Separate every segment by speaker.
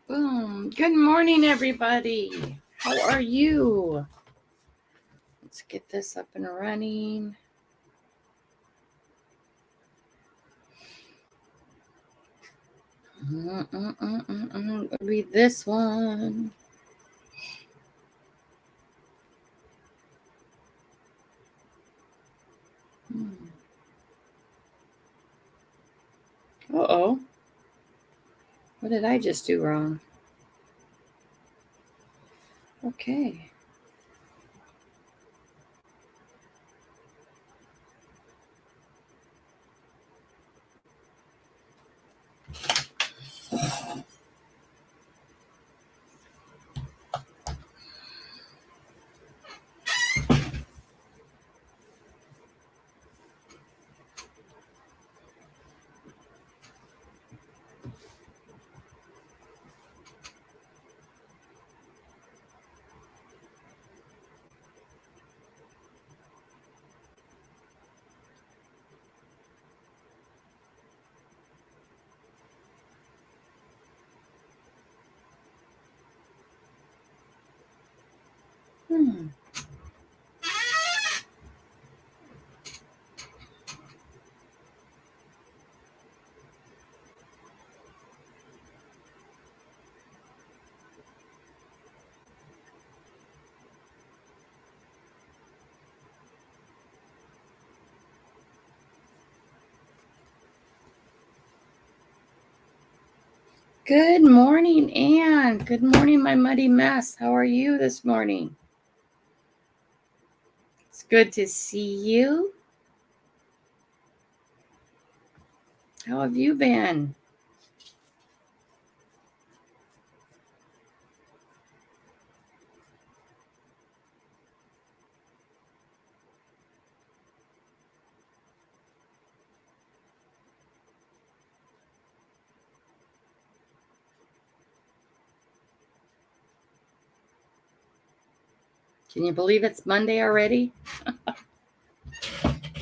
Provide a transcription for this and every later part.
Speaker 1: Boom. Good morning, everybody. How are you? Let's get this up and running. Read this one. Uh-oh. What did I just do wrong? Okay. Good morning, Anne. Good morning, my muddy mess. How are you this morning? It's good to see you. How have you been? Can you believe it's Monday already?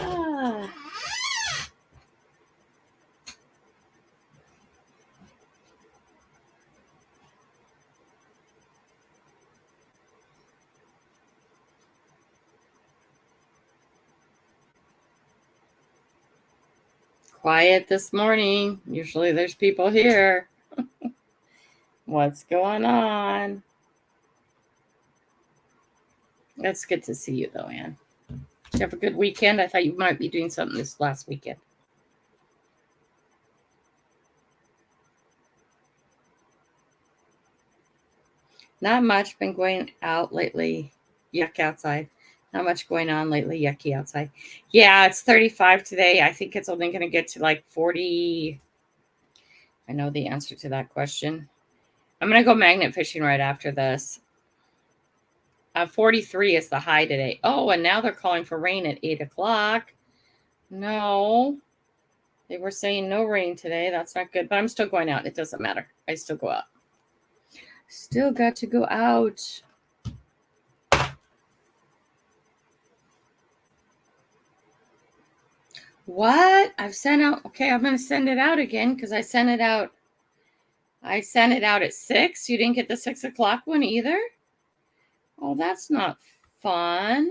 Speaker 1: Ah. Quiet this morning. Usually there's people here. What's going on? It's good to see you, though, Anne. Did you have a good weekend? I thought you might be doing something this last weekend. Not much. Been going out lately. Yuck outside. Not much going on lately. Yucky outside. Yeah, it's 35 today. I think it's only going to get to like 40. I know the answer to that question. I'm going to go magnet fishing right after this. 43 is the high today. Oh, and now they're calling for rain at 8 o'clock. No. They were saying no rain today. That's not good. But I'm still going out. It doesn't matter. I still go out. Still got to go out. What? I've sent out. Okay, I'm going to send it out again because I sent it out. I sent it out at 6. You didn't get the 6 o'clock one either? Oh, that's not fun.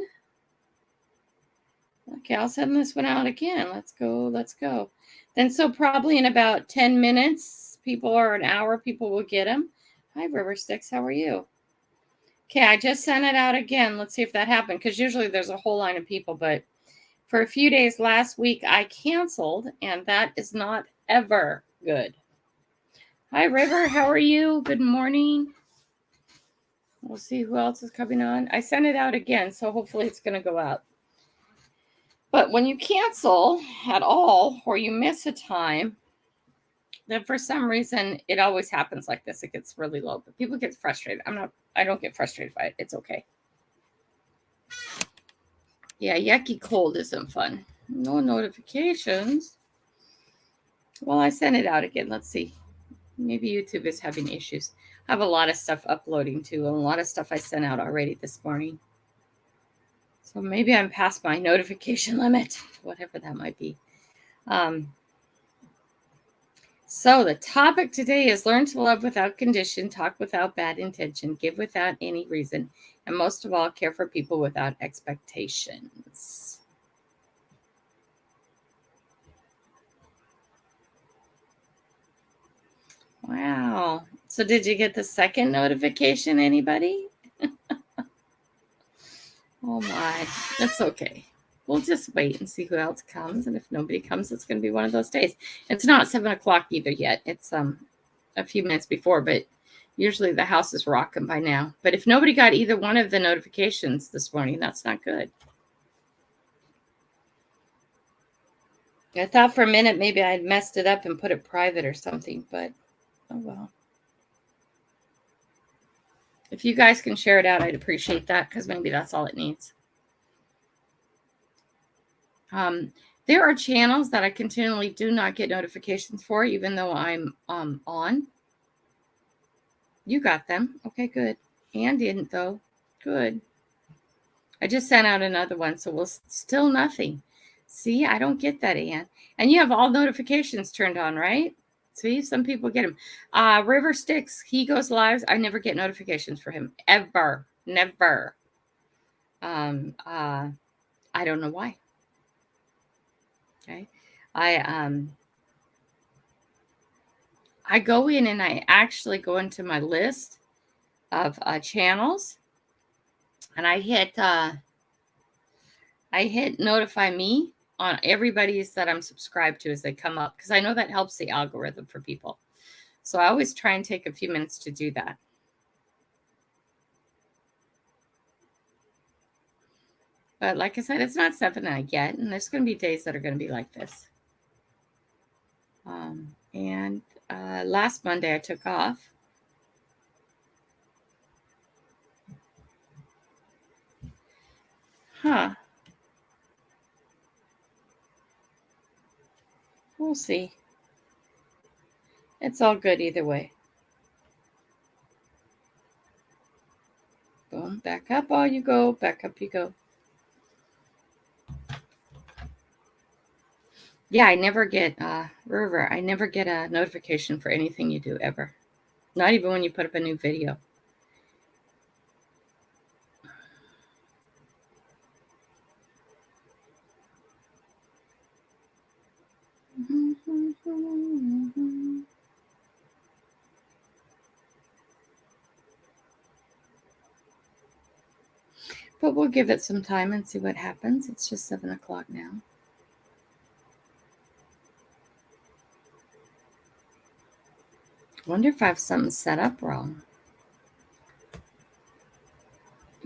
Speaker 1: Okay, I'll send this one out again. Let's go. Let's go. Then so probably in about 10 minutes, people, or an hour, people will get them. Hi, River Sticks. How are you? Okay, I just sent it out again. Let's see if that happened because usually there's a whole line of people, but for a few days last week, I canceled, and that is not ever good. Hi, River. How are you? Good morning. We'll see who else is coming on. I sent it out again, so hopefully it's going to go out. But when you cancel at all or you miss a time, then for some reason it always happens like this. It gets really low, but people get frustrated. I don't get frustrated by it. It's okay. Yeah, yucky cold isn't fun. No notifications. Well, I sent it out again. Let's see. Maybe YouTube is having issues. I have a lot of stuff uploading too, and a lot of stuff I sent out already this morning. So maybe I'm past my notification limit, whatever that might be. So the topic today is learn to love without condition, talk without bad intention, give without any reason, and most of all, care for people without expectations. Wow. So did you get the second notification, anybody? Oh my, that's okay. We'll just wait and see who else comes. And if nobody comes, it's going to be one of those days. It's not 7 o'clock either yet. It's a few minutes before, but usually the house is rocking by now. But if nobody got either one of the notifications this morning, that's not good. I thought for a minute maybe I had messed it up and put it private or something, but oh well. If you guys can share it out, I'd appreciate that because maybe that's all it needs. There are channels that I continually do not get notifications for, even though I'm on. You got them. Okay, good. Ann didn't, though. Good. I just sent out another one, so we'll still nothing. See, I don't get that, Ann. And you have all notifications turned on, right? See, some people get them. River Sticks, he goes live. I never get notifications for him. Ever. Never. I don't know why. Okay. I go in and I actually go into my list of channels and I hit notify me on everybody's that I'm subscribed to as they come up, because I know that helps the algorithm for people. So I always try and take a few minutes to do that. But like I said, it's not 7 yet, and there's going to be days that are going to be like this. And last Monday I took off. Huh. We'll see. It's all good either way. Boom. Back up all you go. Back up you go. Yeah, I never get, River, I never get a notification for anything you do ever. Not even when you put up a new video. But we'll give it some time and see what happens. It's just 7 o'clock now. Wonder if I have something set up wrong.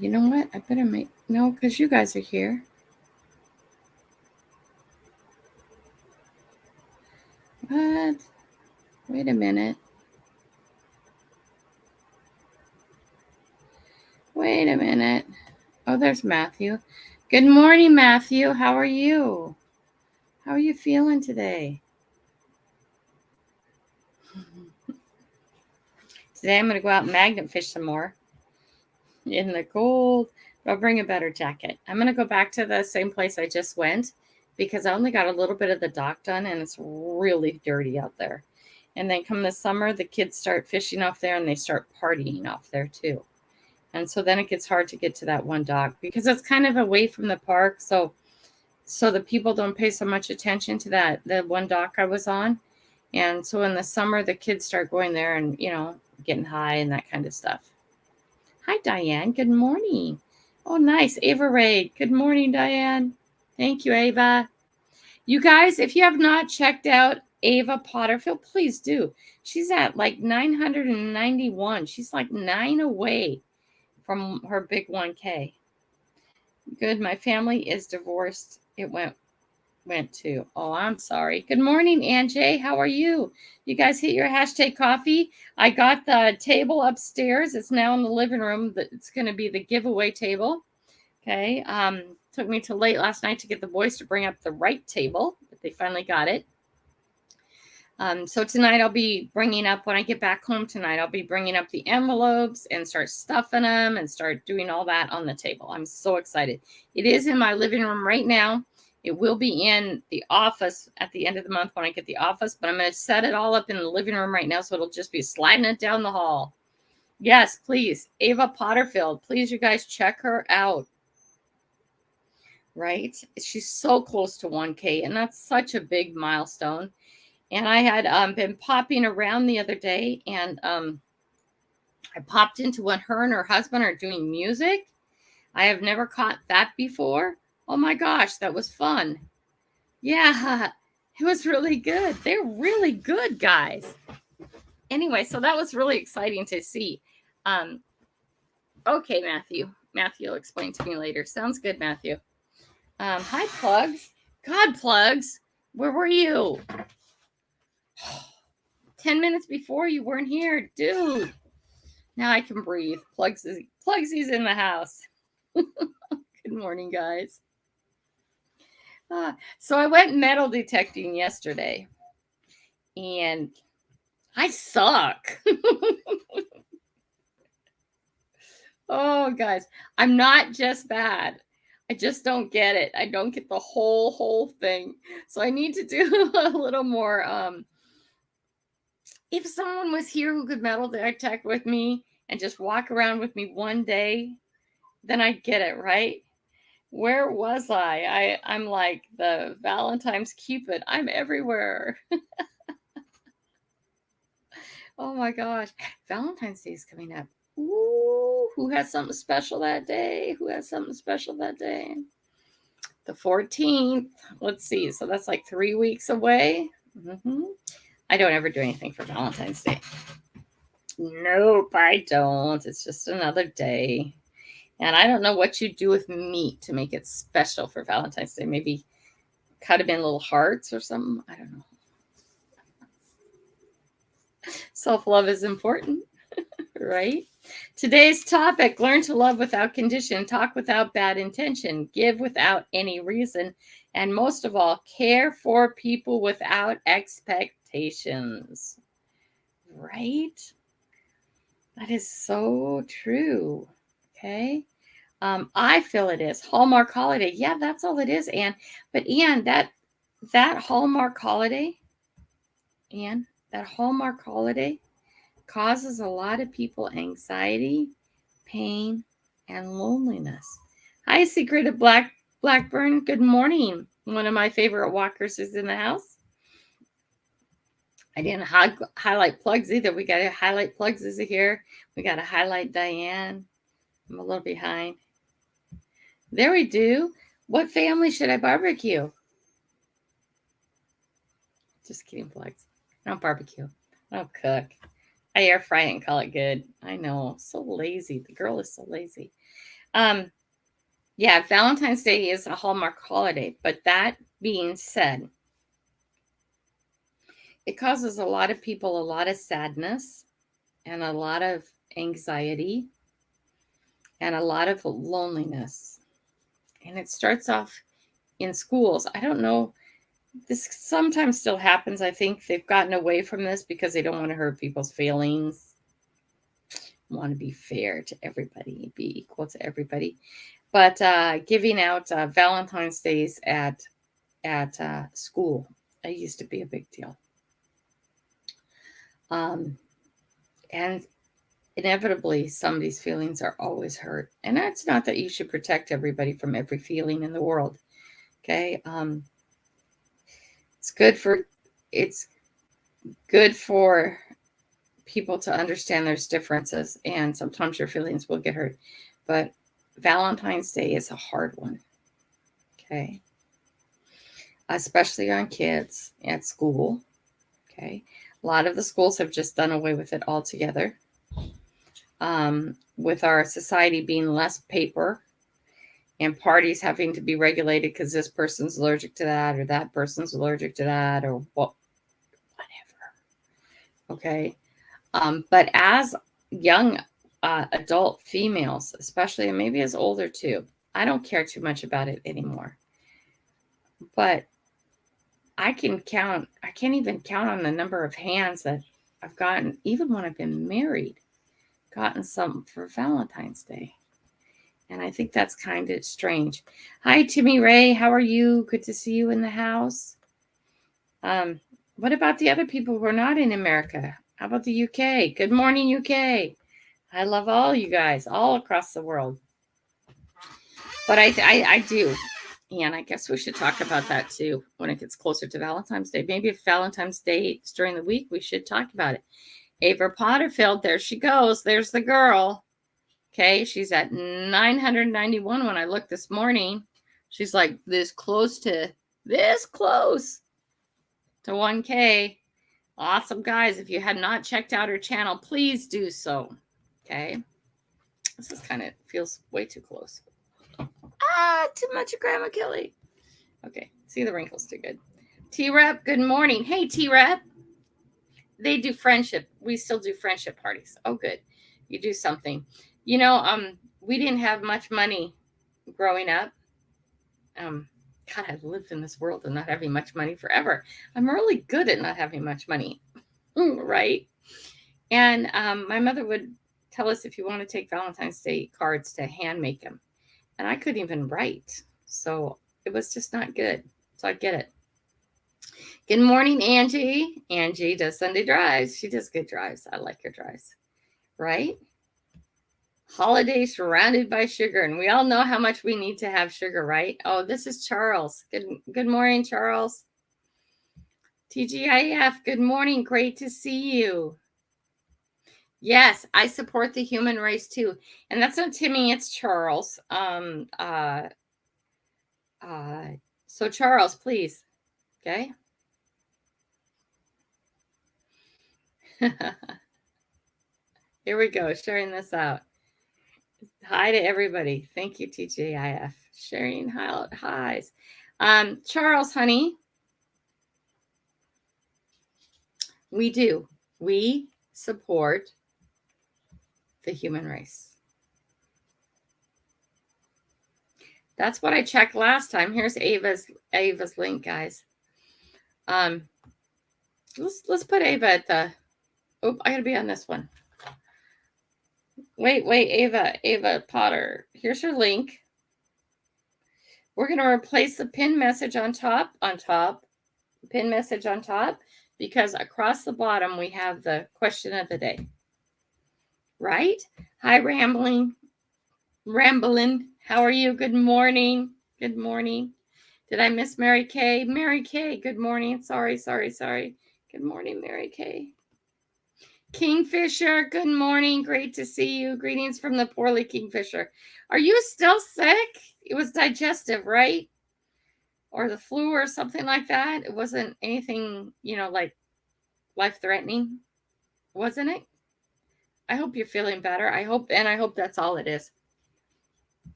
Speaker 1: You know what? I better make... No, because you guys are here. What? Wait a minute. Wait a minute. Oh, there's Matthew. Good morning, Matthew. How are you? How are you feeling today? Today I'm going to go out and magnet fish some more in the cold. I'll bring a better jacket. I'm going to go back to the same place I just went because I only got a little bit of the dock done and it's really dirty out there. And then come the summer, the kids start fishing off there and they start partying off there too. And so then it gets hard to get to that one dock because it's kind of away from the park. So the people don't pay so much attention to the one dock I was on. And so in the summer, the kids start going there and, getting high and that kind of stuff. Hi, Diane. Good morning. Oh, nice. Ava Ray. Good morning, Diane. Thank you, Ava. You guys, if you have not checked out Ava Potterfield, please do. She's at like 991. She's like 9 away from her big 1K. Good. My family is divorced. It went to. Oh, I'm sorry. Good morning, Angie. How are you? You guys hit your hashtag coffee. I got the table upstairs. It's now in the living room. It's going to be the giveaway table. Okay. Took me till late last night to get the boys to bring up the right table, but they finally got it. So tonight I'll be bringing up, when I get back home tonight, I'll be bringing up the envelopes and start stuffing them and start doing all that on the table. I'm so excited. It is in my living room right now. It will be in the office at the end of the month when I get the office, but I'm going to set it all up in the living room right now, so it'll just be sliding it down the hall. Yes, please. Ava Potterfield. Please, you guys, check her out. Right? She's so close to 1K, and that's such a big milestone. And I had been popping around the other day, and I popped into when her and her husband are doing music. I have never caught that before. Oh my gosh, that was fun. Yeah, it was really good. They're really good, guys. Anyway, so that was really exciting to see. Okay, Matthew. Matthew will explain to me later. Sounds good, Matthew. Hi, Plugs. God, Plugs. Where were you? 10 minutes before you weren't here. Dude. Now I can breathe. Plugsy's in the house. Good morning, guys. So I went metal detecting yesterday. And I suck. Oh, guys. I'm not just bad. I just don't get it. I don't get the whole thing. So I need to do a little more. If someone was here who could metal detect with me and just walk around with me one day, then I get it, right? Where was I? I'm like the Valentine's Cupid. I'm everywhere. Oh my gosh. Valentine's Day is coming up. Ooh, who has something special that day? Who has something special that day? The 14th. Let's see. So that's like 3 weeks away. I don't ever do anything for Valentine's Day. Nope, I don't. It's just another day. And I don't know what you do with meat to make it special for Valentine's Day. Maybe cut them in little hearts or something. I don't know. Self-love is important, right? Today's topic, learn to love without condition, talk without bad intention, give without any reason, and most of all, care for people without expectations. Right? That is so true. Okay. I feel it is. Hallmark holiday. Yeah, that's all it is, Anne. But Anne, that Hallmark holiday, Anne, that Hallmark holiday causes a lot of people anxiety, pain, and loneliness. Hi, Secret Blackburn. Good morning. One of my favorite walkers is in the house. I didn't highlight Plugs either. We got to highlight Plugs is here. We got to highlight Diane. I'm a little behind. There we do. What family should I barbecue? Just kidding, Plugs. I don't barbecue. I don't cook. I air fry it and call it good. I know. So lazy. The girl is so lazy. Yeah, Valentine's Day is a Hallmark holiday. But that being said, it causes a lot of people a lot of sadness and a lot of anxiety and a lot of loneliness. And it starts off in schools. I don't know. This sometimes still happens. I think they've gotten away from this because they don't want to hurt people's feelings. Want to be fair to everybody, be equal to everybody. But giving out Valentine's Days at school, it used to be a big deal. And inevitably, somebody's feelings are always hurt. And that's not that you should protect everybody from every feeling in the world. Okay. It's good for people to understand there's differences, and sometimes your feelings will get hurt. But Valentine's Day is a hard one. Okay. Especially on kids at school. Okay. A lot of the schools have just done away with it altogether. With our society being less paper and parties having to be regulated because this person's allergic to that or that person's allergic to that or whatever. Okay. But as young adult females, especially, and maybe as older too, I don't care too much about it anymore. But I can't even count on the number of hands that I've gotten, even when I've been married, gotten something for Valentine's Day. And I think that's kind of strange. Hi, Timmy Ray. How are you? Good to see you in the house. What about the other people who are not in America? How about the UK? Good morning, UK. I love all you guys all across the world. But I do. And I guess we should talk about that too when it gets closer to Valentine's Day. Maybe if Valentine's Day is during the week, we should talk about it. Ava Potterfield, there she goes. There's the girl. Okay, she's at 991 when I looked this morning. She's like this close to 1K. Awesome, guys. If you had not checked out her channel, please do so. Okay. This is kind of feels way too close. Too much of Grandma Kelly. Okay, see the wrinkles too good. T-Rep, good morning. Hey, T-Rep. They do friendship. We still do friendship parties. Oh, good. You do something. You know, we didn't have much money growing up. God, I've lived in this world and not having much money forever. I'm really good at not having much money, right? And my mother would tell us if you want to take Valentine's Day cards to hand make them. And I couldn't even write. So it was just not good. So I get it. Good morning, Angie. Angie does Sunday drives. She does good drives. I like her drives. Right? Holiday surrounded by sugar. And we all know how much we need to have sugar, right? Oh, this is Charles. Good morning, Charles. TGIF, good morning. Great to see you. Yes, I support the human race too. And that's not Timmy, it's Charles. So Charles, please. Okay. Here we go, sharing this out. Hi to everybody. Thank you, TGIF. Sharing highs. Charles, honey. We do. We support the human race. That's what I checked last time. Here's Ava's link, guys. Let's put Ava at the. Oh, I gotta be on this one. Wait, Ava Potter. Here's her link. We're gonna replace the pin message on top, pin message on top, because across the bottom we have the question of the day. Right? Hi, Ramblin'. How are you? Good morning. Good morning. Did I miss Mary Kay? Mary Kay, good morning. Sorry. Good morning, Mary Kay. Kingfisher, good morning. Great to see you. Greetings from the poorly Kingfisher. Are you still sick? It was digestive, right? Or the flu or something like that? It wasn't anything, like life-threatening, wasn't it? I hope you're feeling better. I hope that's all it is.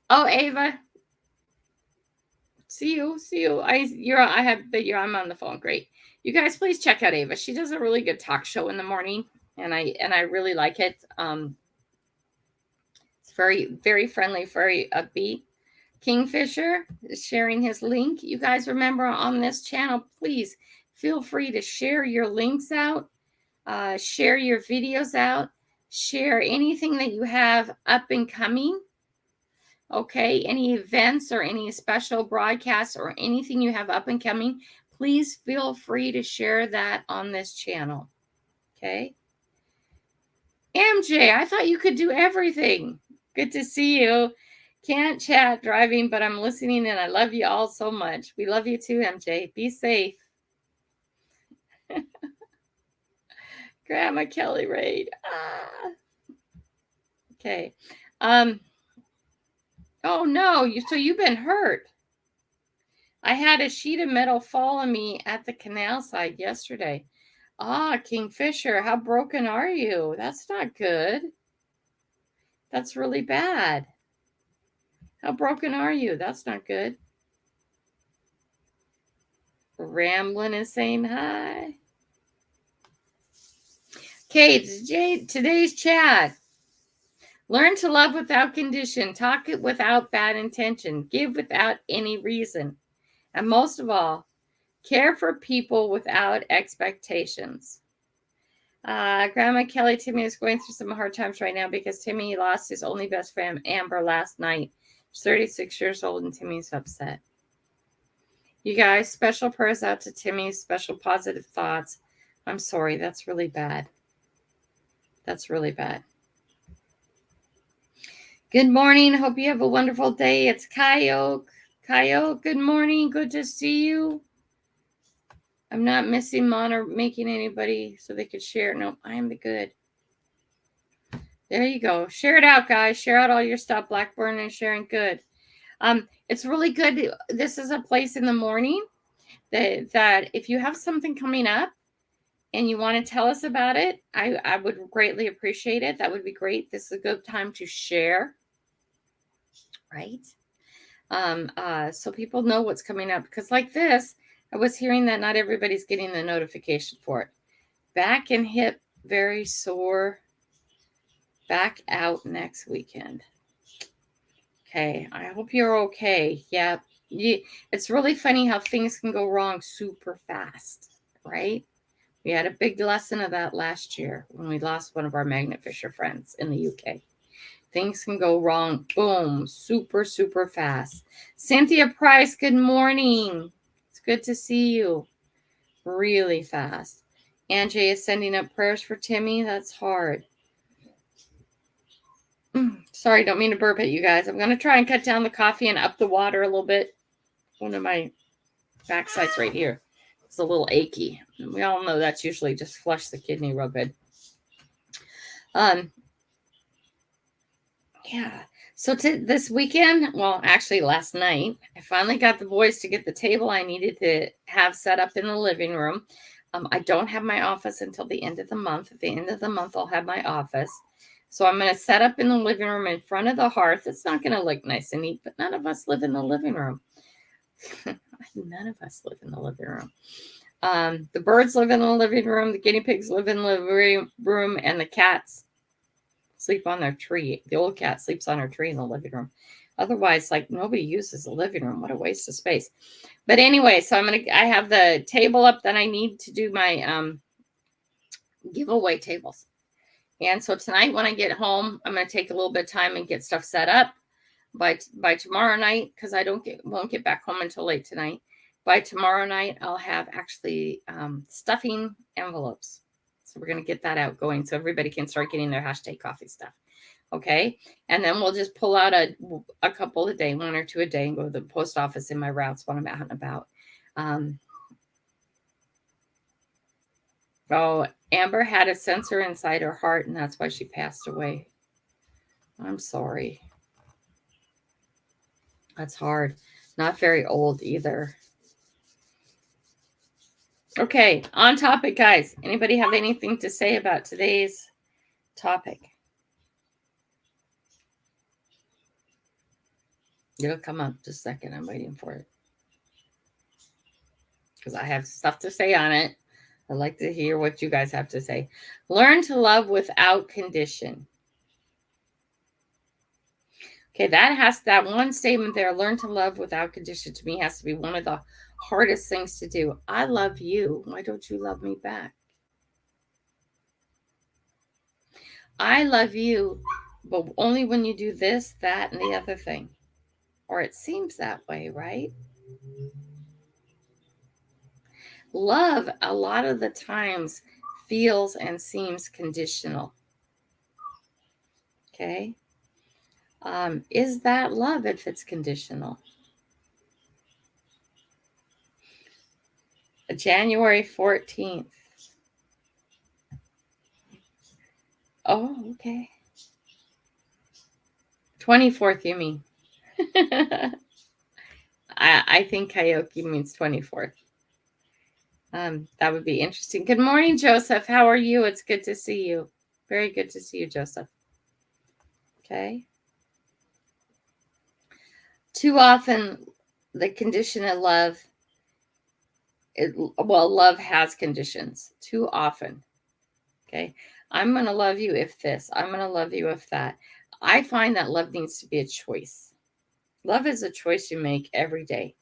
Speaker 1: Oh, Ava. See you. I'm on the phone. Great. You guys, please check out Ava. She does a really good talk show in the morning, and I really like it. It's very, very friendly, very upbeat. Kingfisher is sharing his link. You guys remember on this channel, please feel free to share your links out, share your videos out, share anything that you have up and coming. Okay, any events or any special broadcasts or anything you have up and coming, please feel free to share that on this channel. Okay. MJ, I thought you could do everything. Good to see you. Can't chat driving, but I'm listening and I love you all so much. We love you too, MJ. Be safe. Grandma Kelly Raid. Okay. Oh no, so you've been hurt. I had a sheet of metal fall on me at the canal side yesterday. Kingfisher, how broken are you? That's not good. That's really bad. How broken are you? That's not good. Rambling and saying hi. Okay, today's chat. Learn to love without condition. Talk it without bad intention. Give without any reason. And most of all, care for people without expectations. Grandma Kelly, Timmy is going through some hard times right now because Timmy lost his only best friend, Amber, last night. She's 36 years old and Timmy's upset. You guys, special prayers out to Timmy, special positive thoughts. I'm sorry, that's really bad. That's really bad. Good morning. Hope you have a wonderful day. It's Coyote. Coyote, good morning. Good to see you. I'm not missing Mon or making anybody so they could share. No, I am the good. There you go. Share it out, guys. Share out all your stuff. Blackburn and sharing good. It's really good. This is a place in the morning that if you have something coming up and you want to tell us about it, I would greatly appreciate it. That would be great. This is a good time to share, right? So people know what's coming up. Because like this, I was hearing that not everybody's getting the notification for it. Back and hip, very sore. Back out next weekend. Okay, I hope you're okay. Yeah, it's really funny how things can go wrong super fast, right? We had a big lesson of that last year when we lost one of our magnet fisher friends in the UK. Things can go wrong, boom, super, super fast. Cynthia Price, good morning. It's good to see you. Really fast. Angie is sending up prayers for Timmy. That's hard. Sorry, don't mean to burp at you guys. I'm going to try and cut down the coffee and up the water a little bit. One of my backsides right here. It's a little achy. We all know that's usually just flush the kidney real good. Yeah. So this weekend, well, actually last night, I finally got the boys to get the table I needed to have set up in the living room. I don't have my office until the end of the month. At the end of the month, I'll have my office. So I'm going to set up in the living room in front of the hearth. It's not going to look nice and neat, but none of us live in the living room. None of us live in the living room. The birds live in the living room. The guinea pigs live in the living room. And the cats sleep on their tree. The old cat sleeps on her tree in the living room. Otherwise, like nobody uses the living room. What a waste of space. But anyway, so I have the table up that I need to do my giveaway tables. And so tonight when I get home, I'm going to take a little bit of time and get stuff set up by tomorrow night, because I won't get back home until late tonight. By tomorrow night, I'll have actually stuffing envelopes. So we're going to get that out going so everybody can start getting their hashtag coffee stuff. Okay. And then we'll just pull out a couple a day, one or two a day, and go to the post office in my routes when I'm out and about. Amber had a sensor inside her heart, and that's why she passed away. I'm sorry. That's hard. Not very old either. Okay, on topic, guys. Anybody have anything to say about today's topic? It'll come up just a second. I'm waiting for it. Because I have stuff to say on it. I'd like to hear what you guys have to say. Learn to love without condition. Okay, that one statement there, learn to love without condition, to me has to be one of the hardest things to do. I love you. Why don't you love me back? I love you, but only when you do this, that, and the other thing. Or it seems that way, right? Love, a lot of the times, feels and seems conditional. Okay? Is that love if it's conditional? January 14th. Oh, okay. 24th, you mean? I think Coyote means 24th. That would be interesting. Good morning, Joseph. How are you? It's good to see you. Very good to see you, Joseph. Okay. Too often, the condition of love, love has conditions. Too often. Okay. I'm going to love you if this. I'm going to love you if that. I find that love needs to be a choice. Love is a choice you make every day.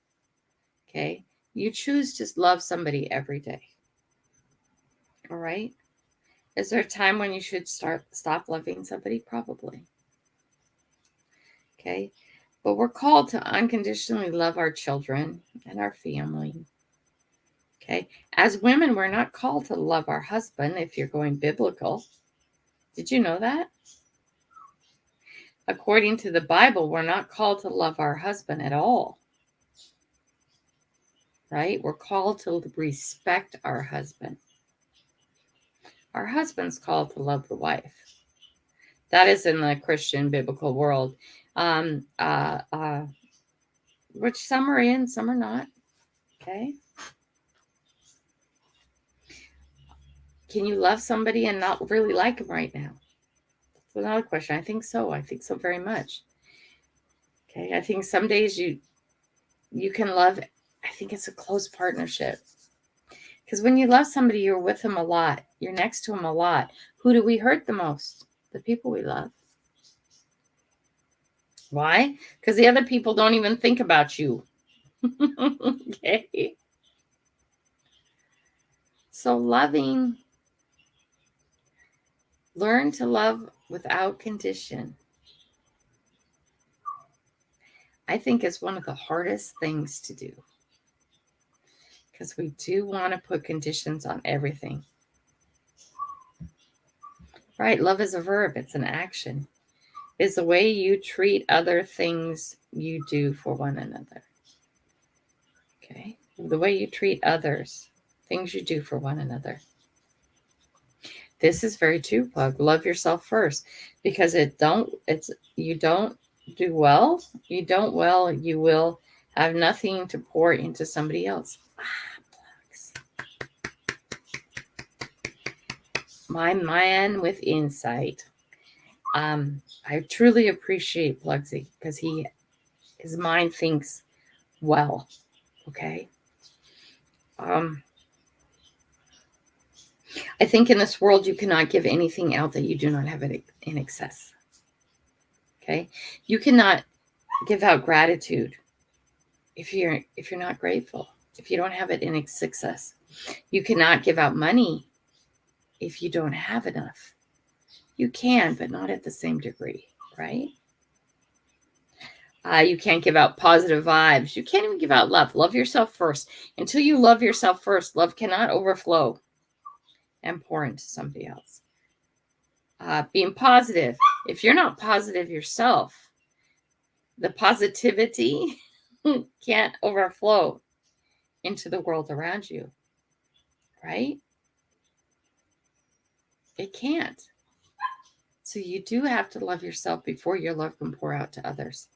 Speaker 1: Okay. You choose to love somebody every day. All right. Is there a time when you should stop loving somebody? Probably. Okay. But we're called to unconditionally love our children and our family. Okay. As women, we're not called to love our husband if you're going biblical. Did you know that? According to the Bible, we're not called to love our husband at all. Right? We're called to respect our husband. Our husband's called to love the wife. That is in the Christian biblical world. Which some are in, some are not. Okay. Can you love somebody and not really like them right now? That's another question. I think so. I think so very much. Okay. I think some days you can love. I think it's a close partnership. Because when you love somebody, you're with them a lot. You're next to them a lot. Who do we hurt the most? The people we love. Why? Because the other people don't even think about you. Okay. So loving, learn to love without condition. I think is one of the hardest things to do. Because we do want to put conditions on everything. Right? Love is a verb. It's an action. It's the way you treat other things you do for one another. Okay? The way you treat others, things you do for one another. This is very true, Plug. Love yourself first. Because you don't do well, you will have nothing to pour into somebody else. Plugs. My man with insight. I truly appreciate Plugsy because his mind thinks well. Okay. I think in this world you cannot give anything out that you do not have it in excess. Okay. You cannot give out gratitude if you're not grateful, if you don't have it in excess. You cannot give out money if you don't have enough. You can, but not at the same degree, right? You can't give out positive vibes. You can't even give out love. Love yourself first. Until you love yourself first, love cannot overflow and pour into somebody else. Being positive. If you're not positive yourself, the positivity can't overflow into the world around you, right? It can't. So you do have to love yourself before your love can pour out to others.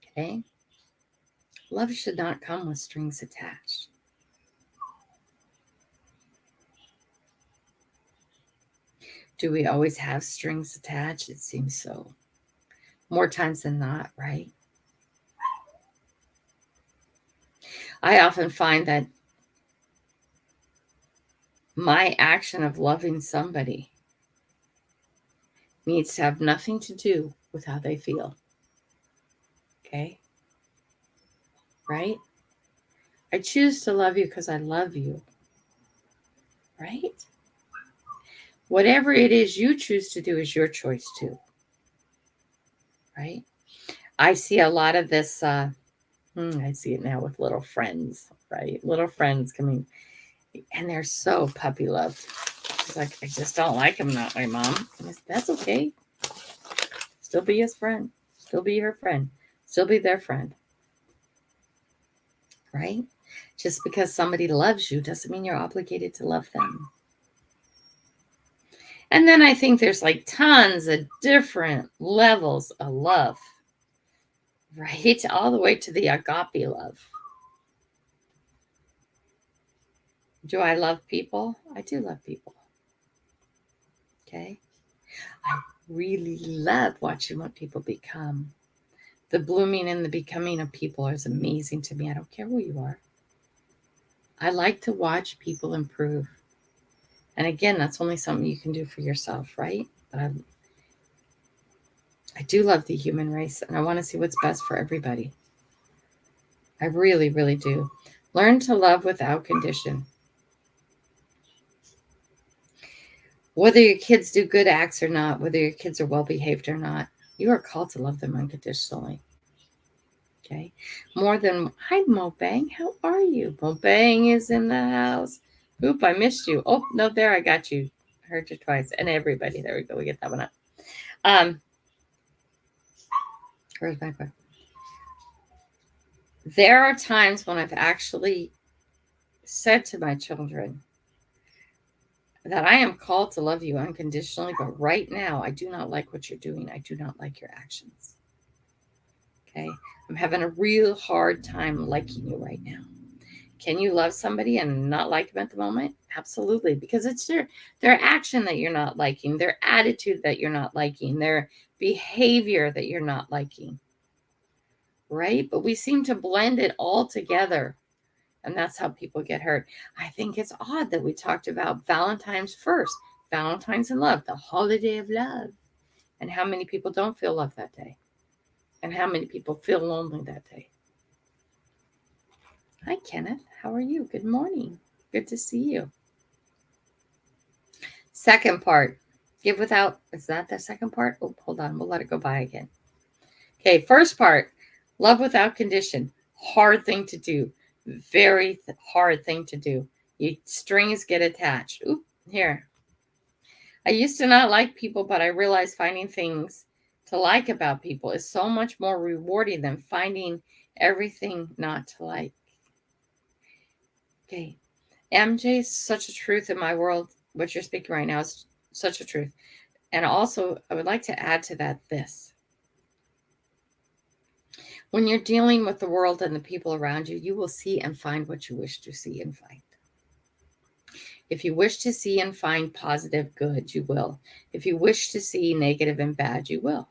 Speaker 1: Okay? Love should not come with strings attached. Do we always have strings attached? It seems so. More times than not, right? I often find that my action of loving somebody needs to have nothing to do with how they feel. Okay? Right? I choose to love you because I love you. Right? Whatever it is you choose to do is your choice too. Right? I see a lot of this, I see it now with little friends, right? Little friends coming, and they're so puppy loved. It's like, I just don't like him that way, Mom. That's okay. Still be his friend. Still be her friend. Still be their friend. Right? Just because somebody loves you doesn't mean you're obligated to love them. And then I think there's like tons of different levels of love, right? All the way to the agape love. Do I love people? I do love people. Okay. I really love watching what people become. The blooming and the becoming of people is amazing to me. I don't care who you are. I like to watch people improve. And again, that's only something you can do for yourself, right? But I do love the human race, and I want to see what's best for everybody. I really, really do. Learn to love without condition. Whether your kids do good acts or not, whether your kids are well behaved or not, you are called to love them unconditionally. Okay. More than, hi, Mobang. How are you? Mobang is in the house. Oop, I missed you. Oh, no, there, I got you. Heard you twice. And everybody. There we go. We get that one up. Where's my phone? There are times when I've actually said to my children that I am called to love you unconditionally, but right now I do not like what you're doing. I do not like your actions. Okay. I'm having a real hard time liking you right now. Can you love somebody and not like them at the moment? Absolutely, because it's their action that you're not liking, their attitude that you're not liking, their behavior that you're not liking. Right? But we seem to blend it all together. And that's how people get hurt. I think it's odd that we talked about Valentine's first. Valentine's and love, the holiday of love. And how many people don't feel love that day? And how many people feel lonely that day? Hi, Kenneth. How are you? Good morning. Good to see you. Second part, give without, is that the second part? Oh, hold on. We'll let it go by again. Okay, first part, love without condition. Hard thing to do. Very hard thing to do. Strings get attached. Oop, here. I used to not like people, but I realized finding things to like about people is so much more rewarding than finding everything not to like. Okay. MJ is such a truth in my world. What you're speaking right now is such a truth. And also, I would like to add to that this. When you're dealing with the world and the people around you, you will see and find what you wish to see and find. If you wish to see and find positive good, you will. If you wish to see negative and bad, you will.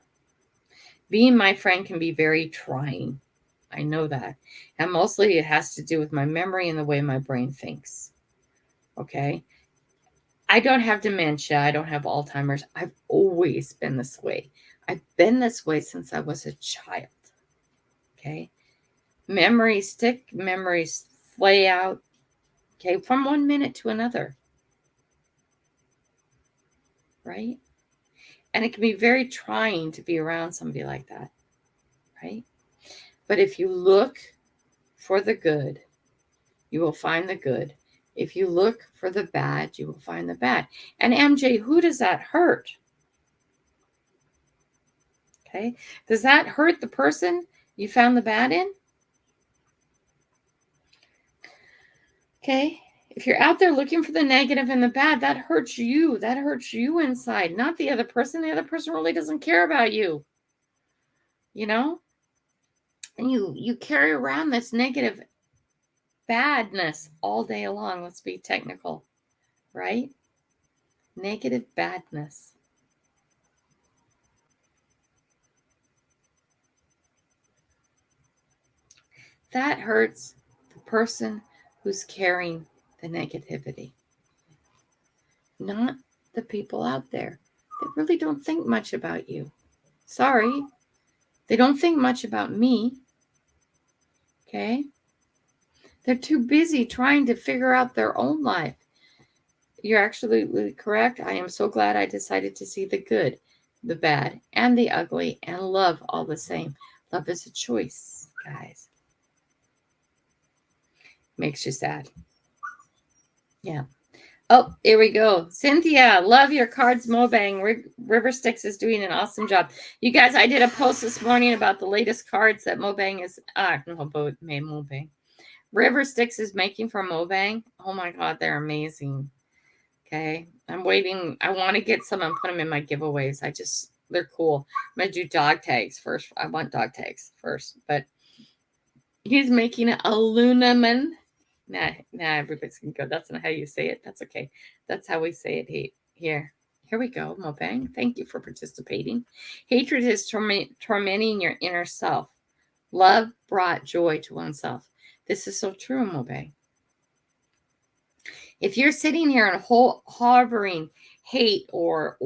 Speaker 1: Being my friend can be very trying. I know that. And mostly it has to do with my memory and the way my brain thinks. Okay? I don't have dementia. I don't have Alzheimer's. I've always been this way. I've been this way since I was a child. Okay? Memories stick, memories play out. Okay? From 1 minute to another. Right? And it can be very trying to be around somebody like that. Right? But if you look for the good, you will find the good. If you look for the bad, you will find the bad. And MJ, who does that hurt? Okay. Does that hurt the person you found the bad in? Okay. If you're out there looking for the negative and the bad, that hurts you. That hurts you inside, not the other person. The other person really doesn't care about you. You know? And you carry around this negative badness all day long. Let's be technical, right? Negative badness. That hurts the person who's carrying the negativity, not the people out there that really don't think much about you. Sorry, they don't think much about me. Okay? They're too busy trying to figure out their own life. You're absolutely correct. I am so glad I decided to see the good, the bad, and the ugly, and love all the same. Love is a choice, guys. Makes you sad. Yeah. Oh, here we go. Cynthia, love your cards, Mobang. River Styx is doing an awesome job. You guys, I did a post this morning about the latest cards that Mobang is, Mobang. River Styx is making for Mobang. Oh my God, they're amazing. Okay. I'm waiting. I want to get some and put them in my giveaways. They're cool. I'm going to do dog tags first. I want dog tags first, but he's making an aluminum. Nah, everybody's going to go. That's not how you say it. That's okay. That's how we say it here. Here we go, Mobang. Thank you for participating. Hatred is tormenting your inner self. Love brought joy to oneself. This is so true, Mobang. If you're sitting here and harboring hate or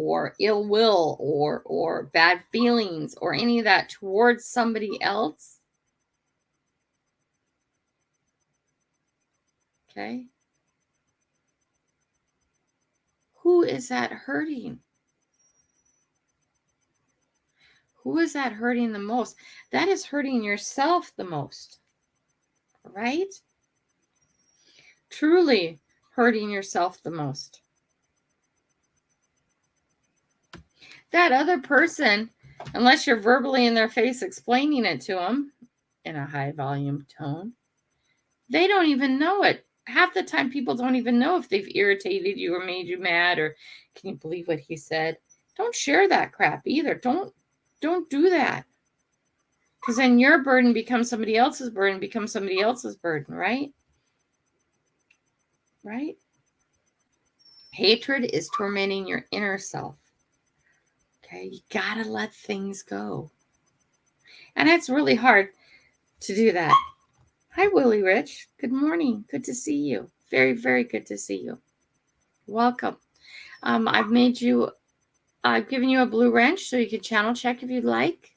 Speaker 1: ill will or bad feelings or any of that towards somebody else, okay? Who is that hurting? Who is that hurting the most? That is hurting yourself the most, right? Truly hurting yourself the most. That other person, unless you're verbally in their face explaining it to them in a high volume tone, they don't even know it. Half the time people don't even know if they've irritated you or made you mad or can you believe what he said? Don't share that crap either. Don't do that. Because then your burden becomes somebody else's burden, right? Right? Hatred is tormenting your inner self. Okay, you gotta let things go. And it's really hard to do that. Hi, Willie Rich. Good morning. Good to see you. Very, very good to see you. Welcome. I've given you a blue wrench so you can channel check if you'd like.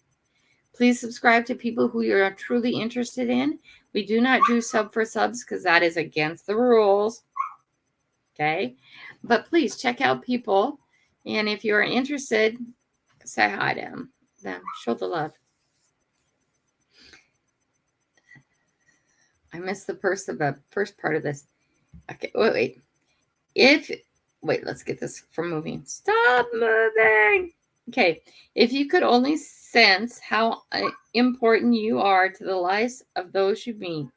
Speaker 1: Please subscribe to people who you're truly interested in. We do not do sub for subs because that is against the rules. Okay? But please check out people. And if you're interested, say hi to them. Show the love. I missed the first part of this. Okay, wait. Let's get this from moving. Stop moving. Okay, if you could only sense how important you are to the lives of those you meet,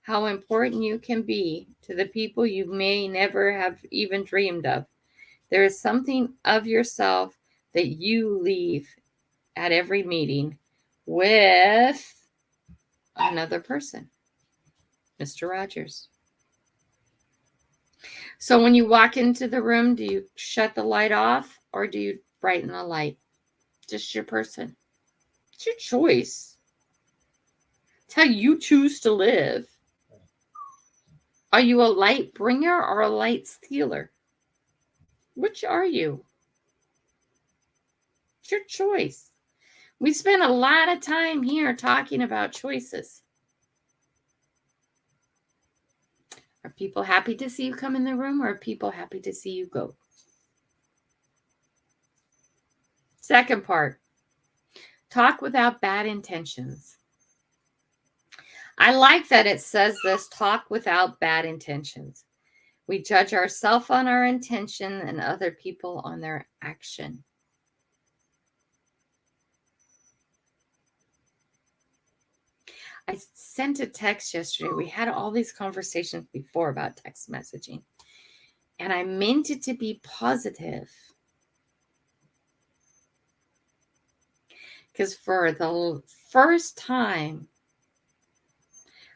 Speaker 1: how important you can be to the people you may never have even dreamed of, there is something of yourself that you leave at every meeting with another person. Mr. Rogers. So when you walk into the room, do you shut the light off or do you brighten the light? Just your person. It's your choice. It's how you choose to live. Are you a light bringer or a light stealer? Which are you? It's your choice. We spend a lot of time here talking about choices. Are people happy to see you come in the room or are people happy to see you go? Second part, talk without bad intentions. I like that it says this, talk without bad intentions. We judge ourselves on our intention and other people on their action. I sent a text yesterday. We had all these conversations before about text messaging. And I meant it to be positive. Because for the first time,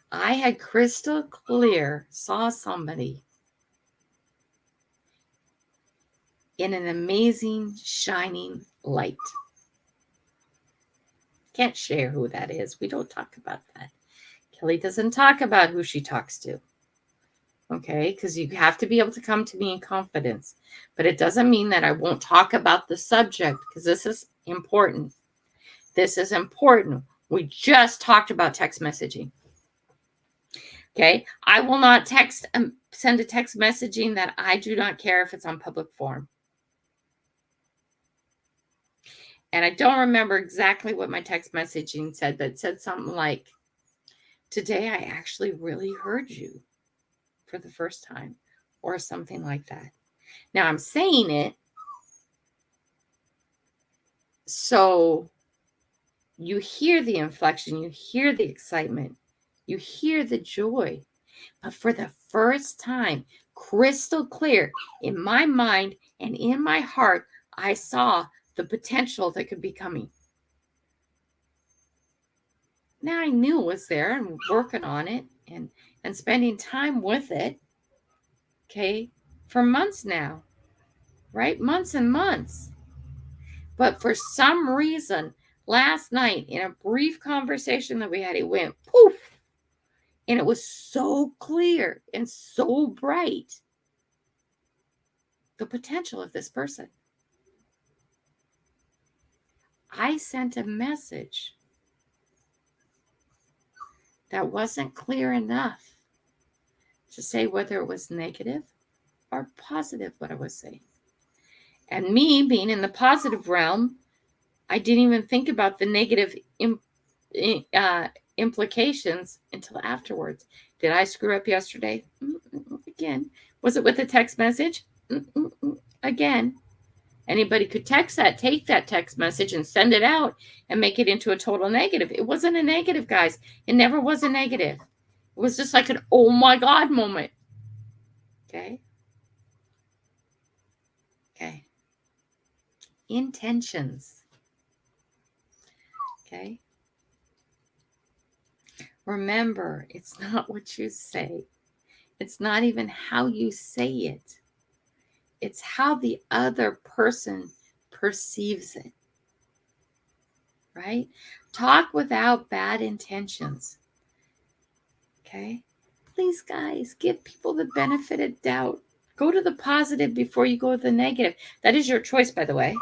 Speaker 1: I had crystal clear, saw somebody in an amazing, shining light. Can't share who that is. We don't talk about that. Kelly doesn't talk about who she talks to. Okay, because you have to be able to come to me in confidence. But it doesn't mean that I won't talk about the subject because this is important. This is important. We just talked about text messaging. Okay, I will not send a text messaging that I do not care if it's on public forum. And I don't remember exactly what my text messaging said, but it said something like, today I actually really heard you for the first time, or something like that. Now I'm saying it so you hear the inflection, you hear the excitement, you hear the joy. But for the first time, crystal clear in my mind and in my heart, I saw the potential that could be coming. Now I knew it was there and working on it and spending time with it, okay, for months now, right? Months and months. But for some reason, last night in a brief conversation that we had, it went poof. And it was so clear and so bright. The potential of this person. I sent a message that wasn't clear enough to say whether it was negative or positive what I was saying. And me being in the positive realm, I didn't even think about the negative implications until afterwards. Did I screw up yesterday? Again. Was it with a text message? Again. Anybody could take that text message and send it out and make it into a total negative. It wasn't a negative, guys. It never was a negative. It was just like an oh my God moment. Okay. Okay. Intentions. Okay. Remember, it's not what you say. It's not even how you say it. It's how the other person perceives it. Right? Talk without bad intentions. Okay? Please, guys, give people the benefit of doubt. Go to the positive before you go to the negative. That is your choice, by the way.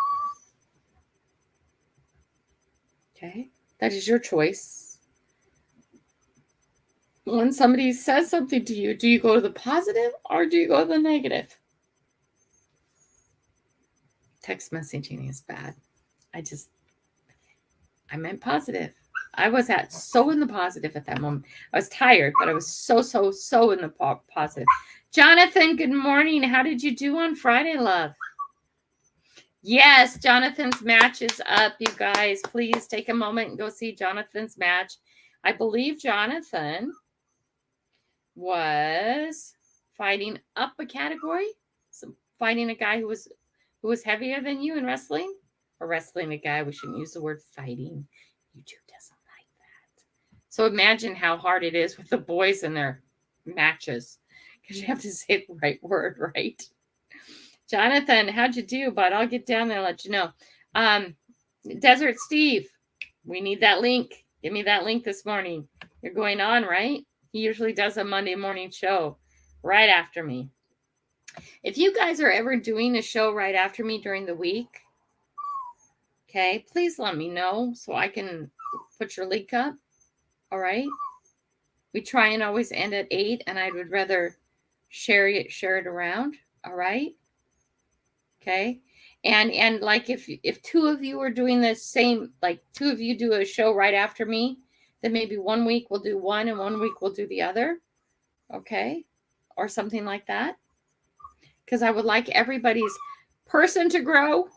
Speaker 1: Okay? That is your choice. When somebody says something to you, do you go to the positive or do you go to the negative? Text messaging is bad. I meant positive. I was so in the positive at that moment. I was tired, but I was so in the positive. Jonathan, good morning. How did you do on Friday, love? Yes, Jonathan's match is up, you guys. Please take a moment and go see Jonathan's match. I believe Jonathan was fighting up a category, fighting a guy who was heavier than you in wrestling, or wrestling a guy. We shouldn't use the word fighting. YouTube doesn't like that. So imagine how hard it is with the boys in their matches, because you have to say the right word, right? Jonathan, how'd you do, bud? I'll get down there and let you know. Desert Steve, we need that link. Give me that link this morning. You're going on, right? He usually does a Monday morning show right after me. If you guys are ever doing a show right after me during the week, okay, please let me know so I can put your link up. All right? We try and always end at 8, and I would rather share it around. All right? Okay? And like if two of you are doing the same, like two of you do a show right after me, then maybe 1 week we'll do one and 1 week we'll do the other. Okay? Or something like that. Because I would like everybody's person to grow.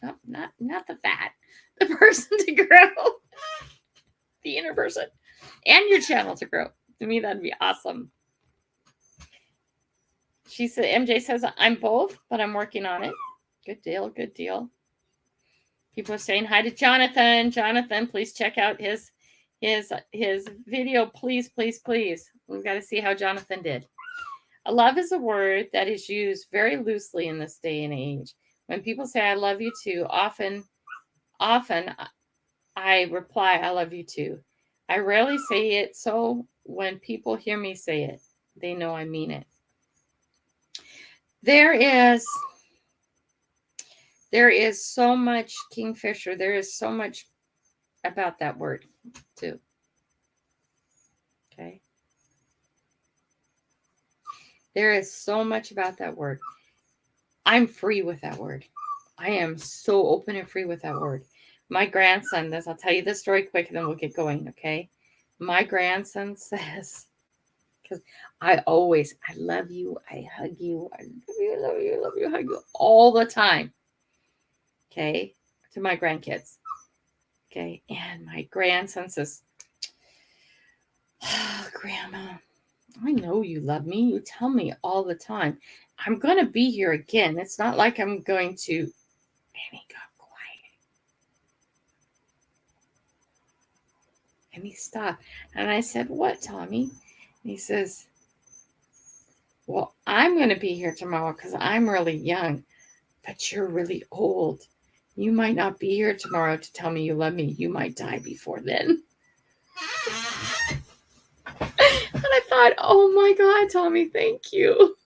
Speaker 1: Not the fat. The person to grow. The inner person. And your channel to grow. To me, that'd be awesome. She said, MJ says, I'm both, but I'm working on it. Good deal. Good deal. People are saying hi to Jonathan. Jonathan, please check out his video. Please, please, please. We've got to see how Jonathan did. Love is a word that is used very loosely in this day and age. When people say, I love you too, often I reply, I love you too. I rarely say it, so when people hear me say it, they know I mean it. There is so much, Kingfisher, there is so much about that word too. Okay. There is so much about that word. I'm free with that word. I am so open and free with that word. My grandson, I'll tell you this story quick and then we'll get going, okay? My grandson says, because I love you, I hug you, I love you, hug you all the time, okay, to my grandkids, okay? And my grandson says, oh, Grandma, I know you love me. You tell me all the time. I'm going to be here again. It's not like I'm going to. And he got quiet. And he stopped. And I said, what, Tommy? And he says, well, I'm going to be here tomorrow because I'm really young. But you're really old. You might not be here tomorrow to tell me you love me. You might die before then. And I thought, oh my God, Tommy, thank you.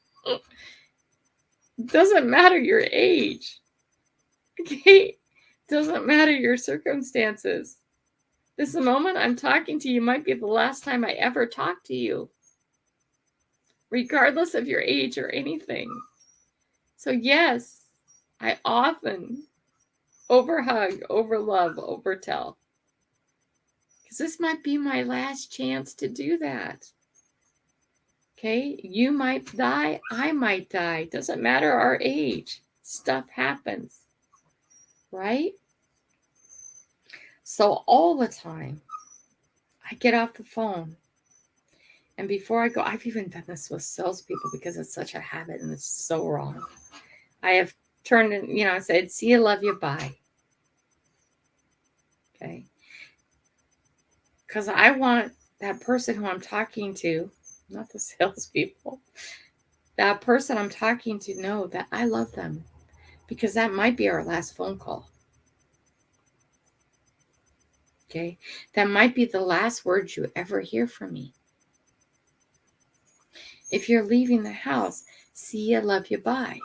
Speaker 1: Doesn't matter your age. Okay? Doesn't matter your circumstances. This moment I'm talking to you might be the last time I ever talk to you. Regardless of your age or anything. So yes, I often overhug, overlove, overtell. Because this might be my last chance to do that. Okay? You might die. I might die. Doesn't matter our age. Stuff happens. Right? So all the time, I get off the phone. And before I go, I've even done this with salespeople because it's such a habit and it's so wrong. I have turned and, I said, see you, love you, bye. Okay. Because I want that person who I'm talking to, not the salespeople, that person I'm talking to know that I love them. Because that might be our last phone call. Okay. That might be the last words you ever hear from me. If you're leaving the house, see you, love you, bye.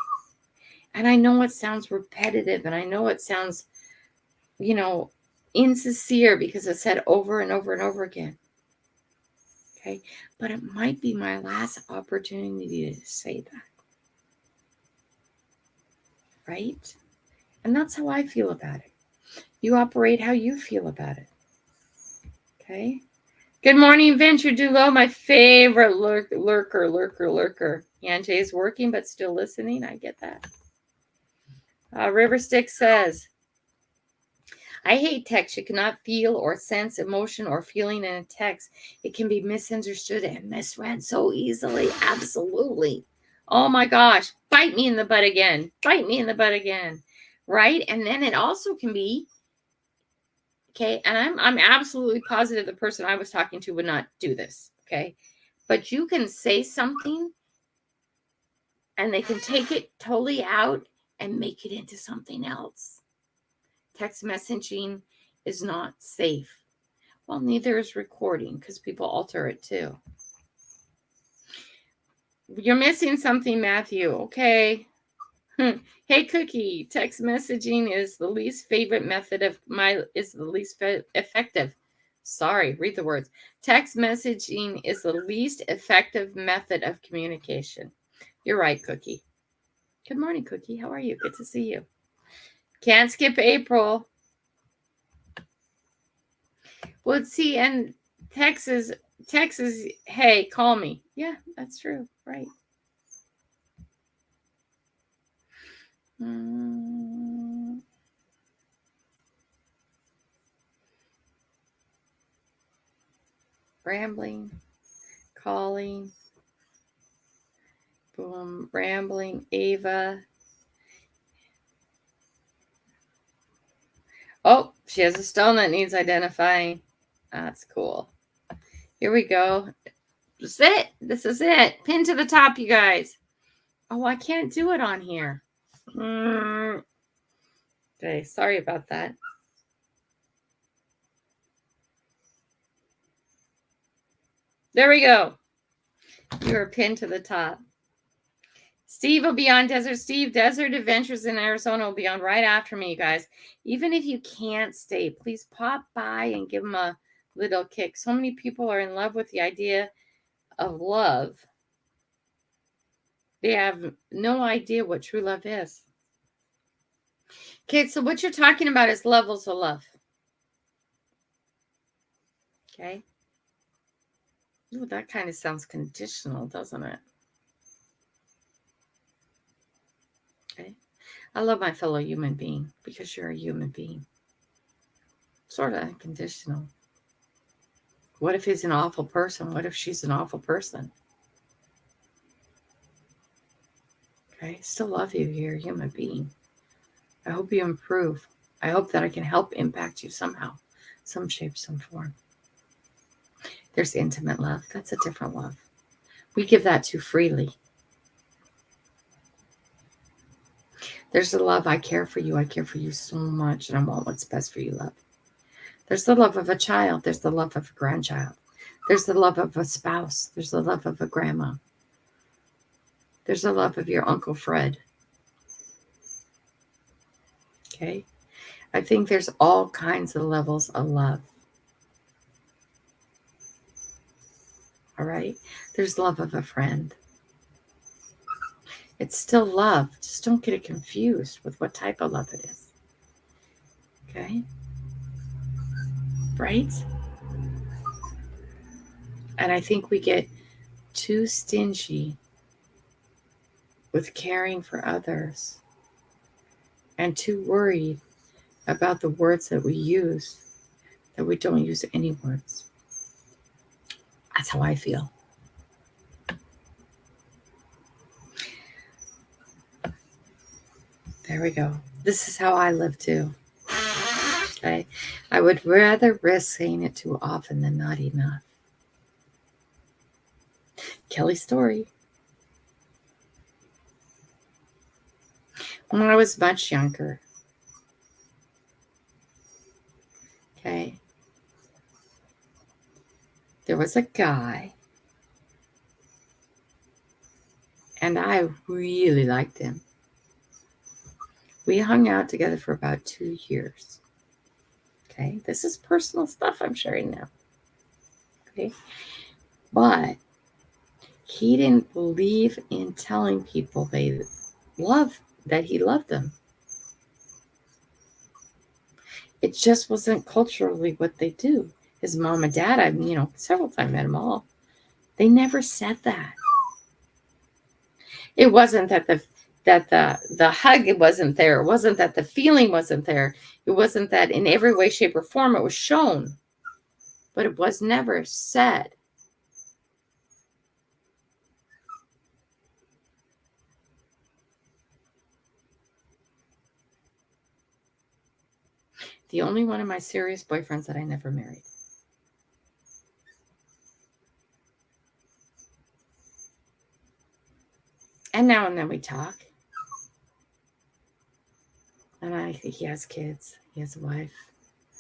Speaker 1: And I know it sounds repetitive and I know it sounds, insincere because it's said over and over and over again. Okay. But it might be my last opportunity to say that. Right? And that's how I feel about it. You operate how you feel about it. Okay. Good morning, Venture Dulo, my favorite lurker. Yanje is working, but still listening. I get that. Riverstick says, I hate text. You cannot feel or sense emotion or feeling in a text. It can be misunderstood and misread so easily. Absolutely. Oh my gosh. Bite me in the butt again. Bite me in the butt again. Right? And then it also can be, okay, and I'm absolutely positive the person I was talking to would not do this. Okay. But you can say something and they can take it totally out and make it into something else. Text messaging is not safe. Well, neither is recording because people alter it too. You're missing something, Matthew. Okay. Hey, Cookie. Text messaging is the least favorite method is the least effective. Sorry, read the words. Text messaging is the least effective method of communication. You're right, Cookie. Good morning, Cookie. How are you? Good to see you. Can't skip April. Well, see, and Texas, hey, call me. Yeah, that's true. Right. Rambling, calling, boom, rambling, Ava. Oh, she has a stone that needs identifying. That's cool. Here we go. This is it. This is it. Pin to the top, you guys. Oh, I can't do it on here. Okay, sorry about that. There we go. You're pinned to the top. Steve will be on Desert Adventures in Arizona will be on right after me, you guys. Even if you can't stay, please pop by and give them a little kick. So many people are in love with the idea of love. They have no idea what true love is. Okay, so what you're talking about is levels of love. Okay. Ooh, that kind of sounds conditional, doesn't it? Okay. I love my fellow human being because you're a human being. Sort of unconditional. What if he's an awful person? What if she's an awful person? Okay. Still love you. You're a human being. I hope you improve. I hope that I can help impact you somehow, some shape, some form. There's intimate love. That's a different love. We give that too freely. There's the love, I care for you. I care for you so much, and I want what's best for you, love. There's the love of a child. There's the love of a grandchild. There's the love of a spouse. There's the love of a grandma. There's the love of your Uncle Fred. Okay? I think there's all kinds of levels of love. All right? There's love of a friend. It's still love. Just don't get it confused with what type of love it is. Okay? Right? And I think we get too stingy with caring for others and too worried about the words that we use that we don't use any words. That's how I feel. There we go. This is how I live too. Okay? I would rather risk saying it too often than not enough. Kelly's story. When I was much younger, okay, there was a guy, and I really liked him. We hung out together for about 2 years. Okay, this is personal stuff I'm sharing now. Okay, but he didn't believe in telling people that he loved them. It just wasn't culturally what they do. His mom and dad, I've several times met them all. They never said that. It wasn't that the hug it wasn't there. It wasn't that the feeling wasn't there. It wasn't that in every way, shape, or form it was shown. But it was never said. The only one of my serious boyfriends that I never married. And now and then we talk. And I think he has kids. He has a wife.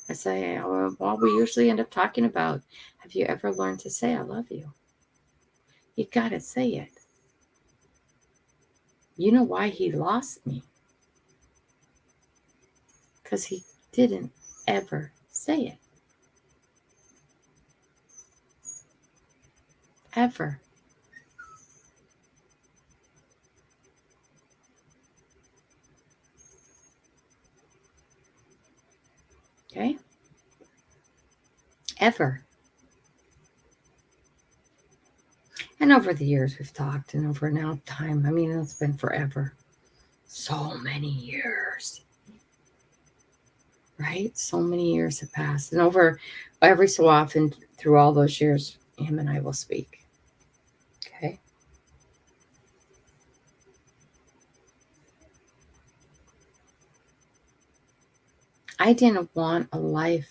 Speaker 1: I say, well, we usually end up talking about, have you ever learned to say I love you? You got to say it. You know why he lost me? Because he didn't ever say it. Ever. Okay? Ever. And over the years we've talked, and over now time, I mean, it's been forever. So many years. Right? So many years have passed. And over every so often through all those years, him and I will speak. Okay? I didn't want a life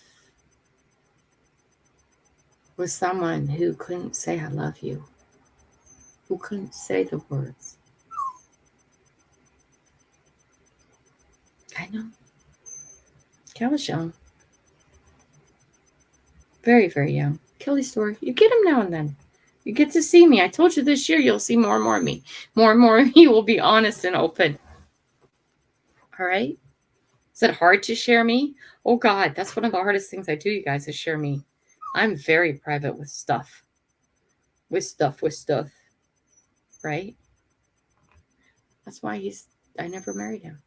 Speaker 1: with someone who couldn't say I love you, who couldn't say the words. I know. I was young. Very, very young. Kelly's story. You get him now and then. You get to see me. I told you this year you'll see more and more of me. More and more of me will be honest and open. All right? Is it hard to share me? Oh, God, that's one of the hardest things I do, you guys, is share me. I'm very private with stuff. With stuff. Right? That's why I never married him.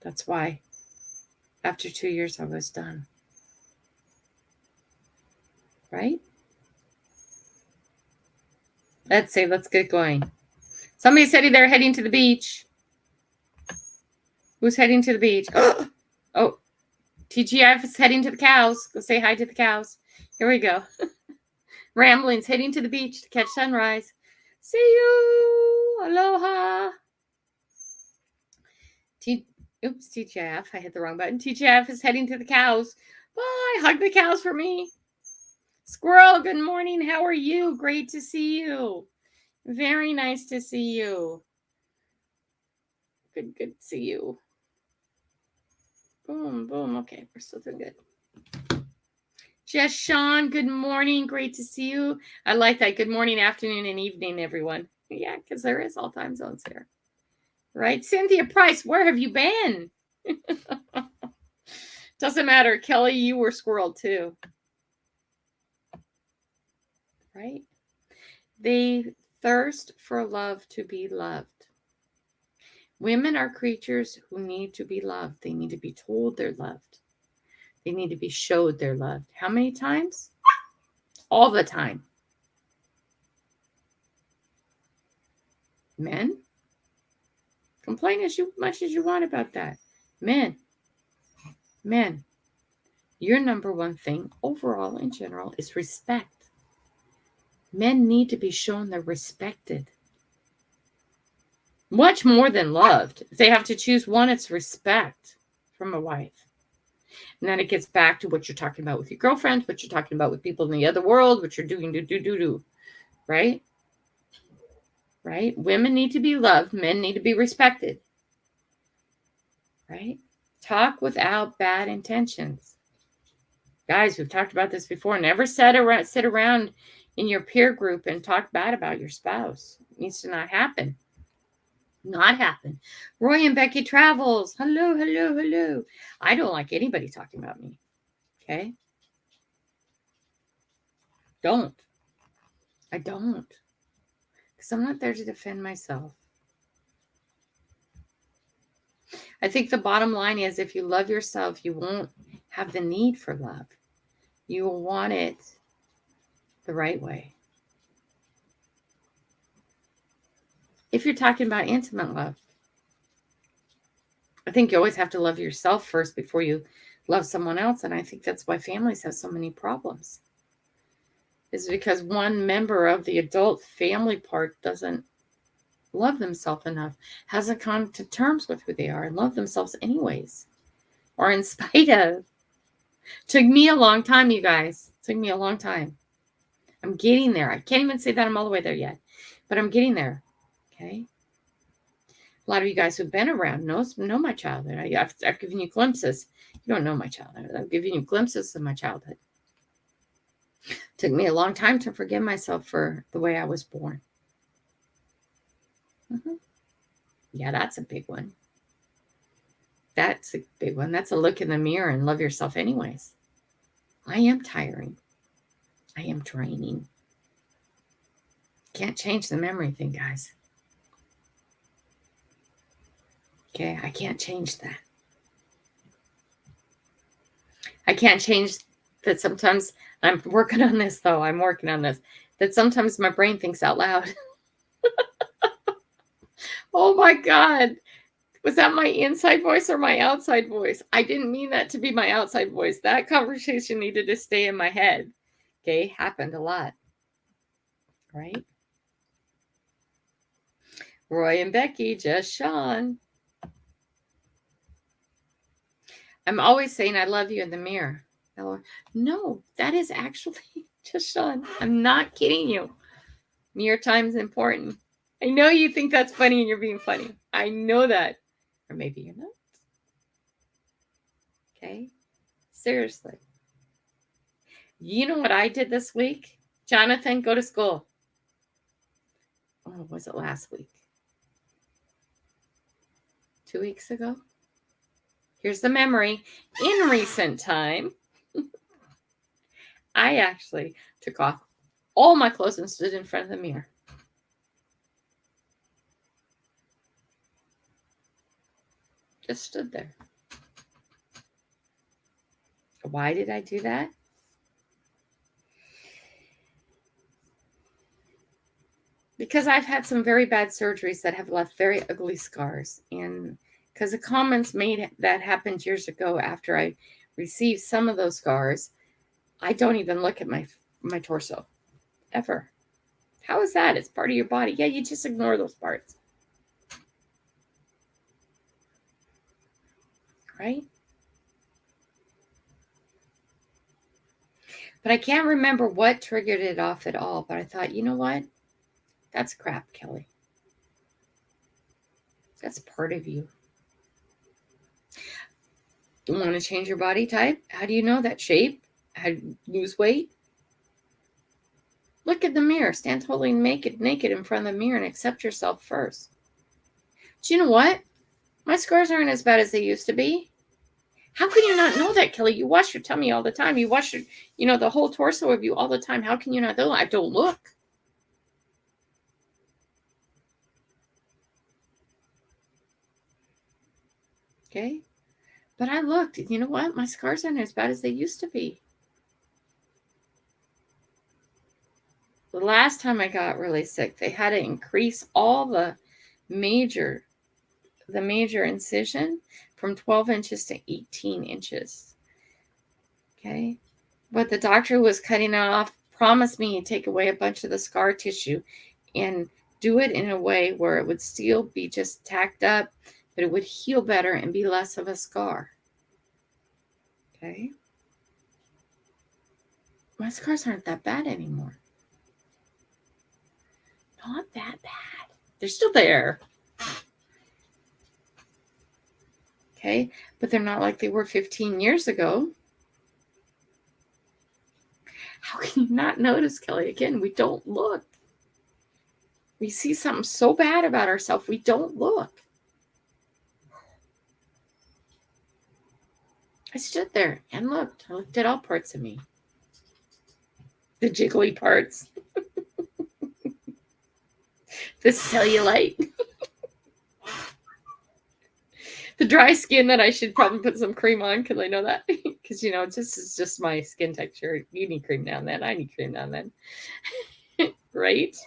Speaker 1: That's why after 2 years I was done. Right? Let's get going. Somebody said they're heading to the beach. Who's heading to the beach? Oh, TGF is heading to the cows. Go say hi to the cows. Here we go. Ramblings heading to the beach to catch sunrise. See you. Aloha. Oops, TGF. I hit the wrong button. TGF is heading to the cows. Bye. Hug the cows for me. Squirrel, good morning. How are you? Great to see you. Very nice to see you. Good to see you. Boom, boom. Okay, we're still doing good. Jess Sean, good morning. Great to see you. I like that. Good morning, afternoon, and evening, everyone. Yeah, because there is all time zones here. Right? Cynthia Price, where have you been? Doesn't matter. Kelly, you were squirreled too. Right? They thirst for love to be loved. Women are creatures who need to be loved. They need to be told they're loved. They need to be showed they're loved. How many times? All the time. Men, complain as much as you want about that. Men, your number one thing overall in general is respect. Men need to be shown they're respected. Much more than loved. If they have to choose one, it's respect from a wife. And then it gets back to what you're talking about with your girlfriends, what you're talking about with people in the other world, what you're doing, right? Right? Women need to be loved. Men need to be respected. Right? Talk without bad intentions. Guys, we've talked about this before. Never sit around in your peer group and talk bad about your spouse. It needs to not happen. Not happen. Roy and Becky Travels. Hello, hello, hello. I don't like anybody talking about me. Okay? Don't. I don't. Because I'm not there to defend myself. I think the bottom line is if you love yourself, you won't have the need for love. You will want it the right way. If you're talking about intimate love, I think you always have to love yourself first before you love someone else. And I think that's why families have so many problems. It's because one member of the adult family part doesn't love themselves enough, hasn't come to terms with who they are and love themselves anyways, or in spite of. Took me a long time, you guys. Took me a long time. I'm getting there. I can't even say that I'm all the way there yet, but I'm getting there. Okay. A lot of you guys who've been around know my childhood. I've given you glimpses. You don't know my childhood. I've given you glimpses of my childhood. Took me a long time to forgive myself for the way I was born. Yeah, that's a big one. That's a big one. That's a look in the mirror and love yourself anyways. I am tiring. I am draining. Can't change the memory thing, guys. Okay, I can't change that. I can't change that sometimes. I'm working on this, though. I'm working on this. That sometimes my brain thinks out loud. Oh my God. Was that my inside voice or my outside voice? I didn't mean that to be my outside voice. That conversation needed to stay in my head. Okay, happened a lot. Right? Roy and Becky, just Sean. I'm always saying I love you in the mirror. No, that is actually just Sean. I'm not kidding you. Mirror time is important. I know you think that's funny and you're being funny. I know that. Or maybe you're not. Okay? Seriously. You know what I did this week? Jonathan, go to school. Oh, was it last week? 2 weeks ago? Here's the memory. In recent time, I actually took off all my clothes and stood in front of the mirror. Just stood there. Why did I do that? Because I've had some very bad surgeries that have left very ugly scars. And because the comments made that happened years ago after I received some of those scars, I don't even look at my torso. Ever. How is that? It's part of your body. Yeah, you just ignore those parts. Right? But I can't remember what triggered it off at all. But I thought, you know what? That's crap, Kelly. That's part of you. You want to change your body type? How do you know that shape? How do you lose weight? Look at the mirror. Stand totally naked in front of the mirror and accept yourself first. Do you know what? My scars aren't as bad as they used to be. How can you not know that, Kelly? You wash your tummy all the time. You wash your, the whole torso of you all the time. How can you not know? I don't look. Okay. But I looked, you know what? My scars aren't as bad as they used to be. The last time I got really sick, they had to increase all the major incision from 12 inches to 18 inches. Okay. But the doctor was cutting it off, promised me he'd take away a bunch of the scar tissue and do it in a way where it would still be just tacked up, but it would heal better and be less of a scar. Okay. My scars aren't that bad anymore. Not that bad. They're still there. Okay. But they're not like they were 15 years ago. How can you not notice, Kelly? Again, we don't look. We see something so bad about ourselves, we don't look. I stood there and looked. I looked at all parts of me. The jiggly parts. The cellulite. The dry skin that I should probably put some cream on because I know that. Because, this is just my skin texture. You need cream now and then. I need cream now and then. Right?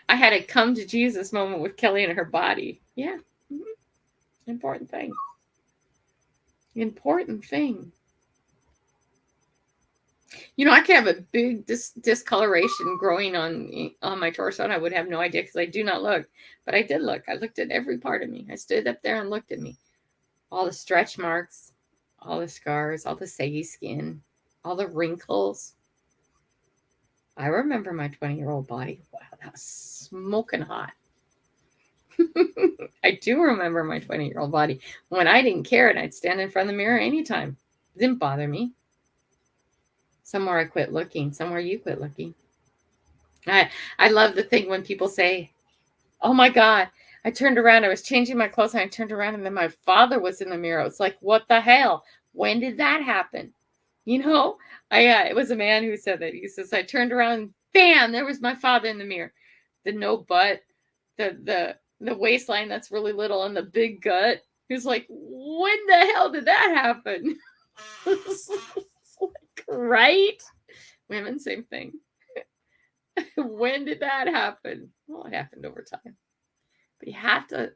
Speaker 1: I had a come to Jesus moment with Kelly and her body. Yeah. Mm-hmm. Important thing. Important thing. I could have a big discoloration growing on my torso, and I would have no idea because I do not look. But I did look. I looked at every part of me. I stood up there and looked at me. All the stretch marks, all the scars, all the saggy skin, all the wrinkles. I remember my 20-year-old body. Wow, that was smoking hot. I do remember my 20-year-old body when I didn't care and I'd stand in front of the mirror anytime. It didn't bother me. Somewhere I quit looking. Somewhere you quit looking. I love the thing when people say, oh my God, I turned around. I was changing my clothes and I turned around and then my father was in the mirror. It's like, what the hell? When did that happen? It was a man who said that. He says, I turned around and bam, there was my father in the mirror. The no butt, the waistline that's really little and the big gut. He was like, when the hell did that happen? Right? Women, same thing. When did that happen? Well, it happened over time. But you have to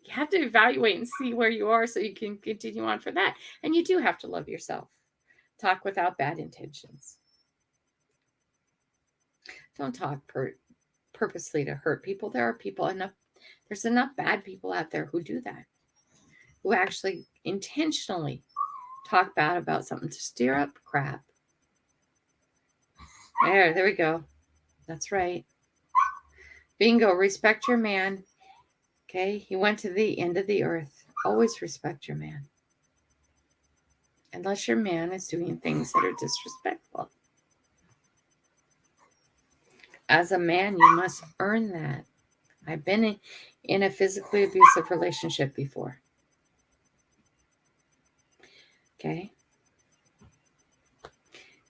Speaker 1: evaluate and see where you are so you can continue on for that. And you do have to love yourself. Talk without bad intentions. Don't talk purposely to hurt people. There are people enough. There's enough bad people out there who do that, who actually intentionally talk bad about something to stir up crap. There we go. That's right. Bingo. Respect your man. Okay. He went to the end of the earth. Always respect your man. Unless your man is doing things that are disrespectful. As a man, you must earn that. I've been in a physically abusive relationship before. Okay.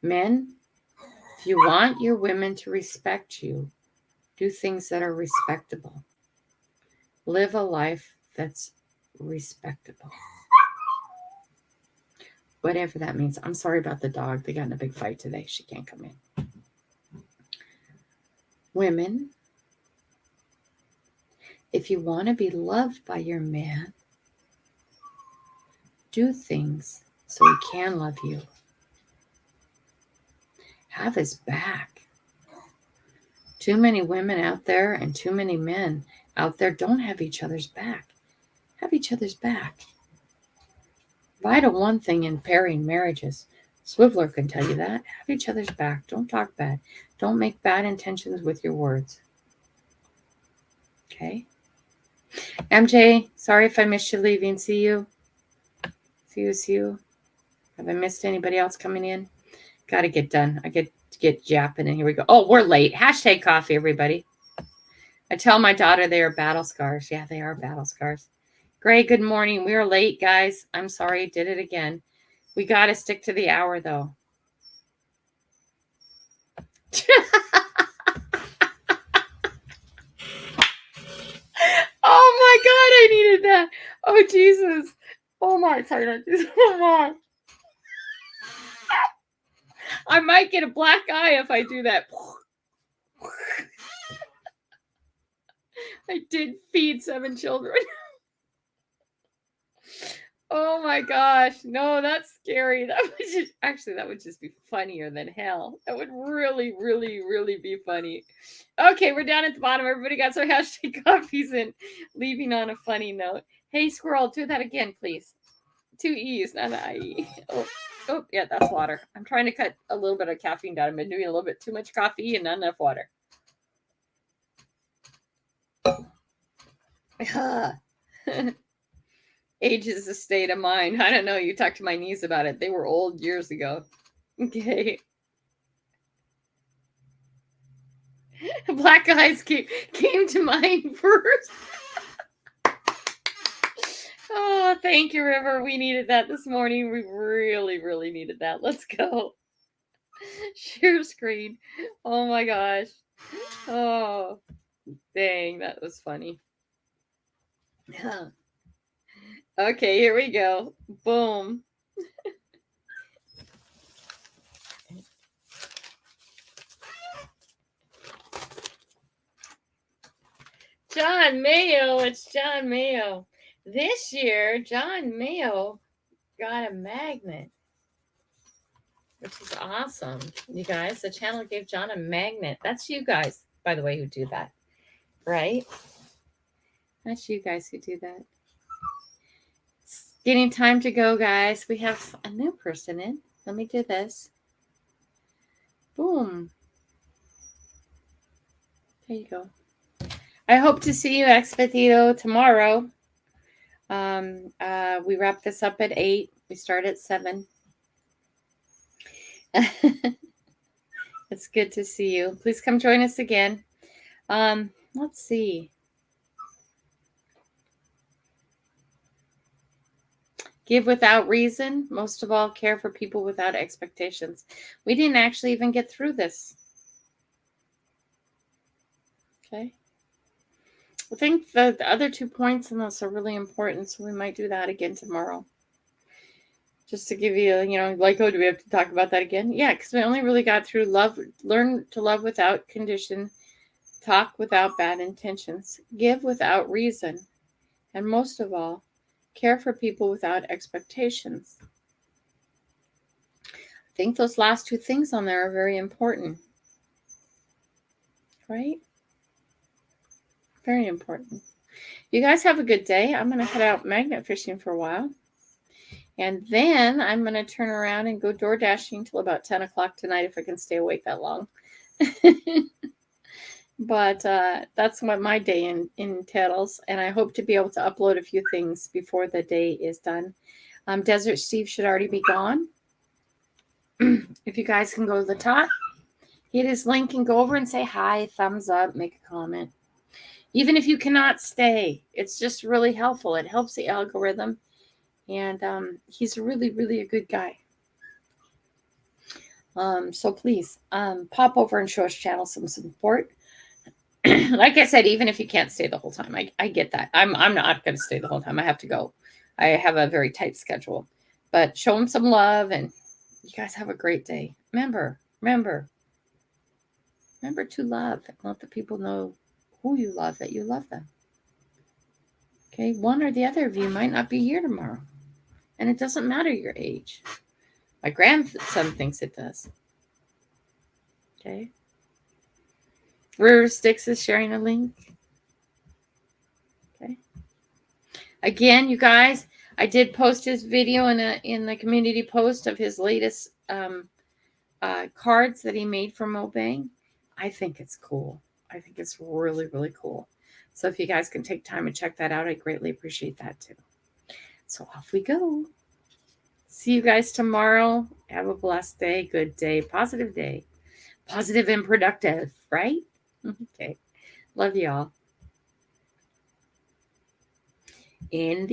Speaker 1: Men, if you want your women to respect you, do things that are respectable. Live a life that's respectable. Whatever that means. I'm sorry about the dog. They got in a big fight today. She can't come in. Women, if you want to be loved by your man, do things so he can love you. Have his back. Too many women out there and too many men out there don't have each other's back. Have each other's back. Vital one thing in pairing marriages. Swiveler can tell you that. Have each other's back. Don't talk bad. Don't make bad intentions with your words. Okay? MJ, sorry if I missed you leaving. See you. See you. Have I missed anybody else coming in? Got to get done. I get to get japping, and here we go. Oh, we're late. Hashtag coffee, everybody. I tell my daughter they are battle scars. Yeah, they are battle scars. Gray, good morning. We are late, guys. I'm sorry. I did it again. We got to stick to the hour, though. Oh, my God. that. Oh, Jesus. Oh, my. Sorry, not Jesus. Oh, my. I might get a black eye if I do that. I did feed 7 children. Oh my gosh. No, that's scary. That would just be funnier than hell. That would really, really, really be funny. Okay, we're down at the bottom. Everybody got their hashtag coffees and leaving on a funny note. Hey, squirrel, do that again, please. 2 E's, not an I-E. Oh, yeah, that's water. I'm trying to cut a little bit of caffeine down. I've been doing a little bit too much coffee and not enough water. Age is a state of mind. I don't know. You talked to my niece about it. They were old years ago. Okay. Black eyes came to mind first. Oh, thank you, River. We needed that this morning. We really, really needed that. Let's go. Share screen. Oh my gosh. Oh, dang. That was funny. Okay, here we go. Boom. John Mayo. It's John Mayo. This year, John Mayo got a magnet, which is awesome. You guys, the channel gave John a magnet. That's you guys, by the way, who do that, right? That's you guys who do that. It's getting time to go, guys. We have a new person in. Let me do this. Boom. There you go. I hope to see you, Expedito, tomorrow. We wrap this up at 8. We start at 7. It's good to see you. Please come join us again. Let's see. Give without reason. Most of all, care for people without expectations. We didn't actually even get through this. Okay. I think the other 2 points in this are really important, so we might do that again tomorrow. Just to give you, like, oh, do we have to talk about that again? Yeah, because we only really got through learn to love without condition, talk without bad intentions, give without reason, and most of all, care for people without expectations. I think those last 2 things on there are very important. Right? Very important. You guys have a good day. I'm going to head out magnet fishing for a while. And then I'm going to turn around and go door dashing till about 10 o'clock tonight if I can stay awake that long. But that's what my day entails. And I hope to be able to upload a few things before the day is done. Desert Steve should already be gone. If you guys can go to the top, hit his link and go over and say hi, thumbs up, make a comment. Even if you cannot stay, it's just really helpful. It helps the algorithm. And he's really, really a good guy. So please pop over and show his channel some support. Like I said, even if you can't stay the whole time, I get that. I'm not going to stay the whole time. I have to go. I have a very tight schedule. But show him some love, and you guys have a great day. Remember to love and let the people know who you love, that you love them. Okay, one or the other of you might not be here tomorrow. And it doesn't matter your age. My grandson thinks it does. Okay. River Sticks is sharing a link. Okay. Again, you guys, I did post his video in the community post of his latest cards that he made for Mobang. I think it's cool. I think it's really, really cool. So if you guys can take time and check that out, I greatly appreciate that too. So off we go. See you guys tomorrow. Have a blessed day, good day, positive day. Positive and productive, right? Okay. Love y'all. In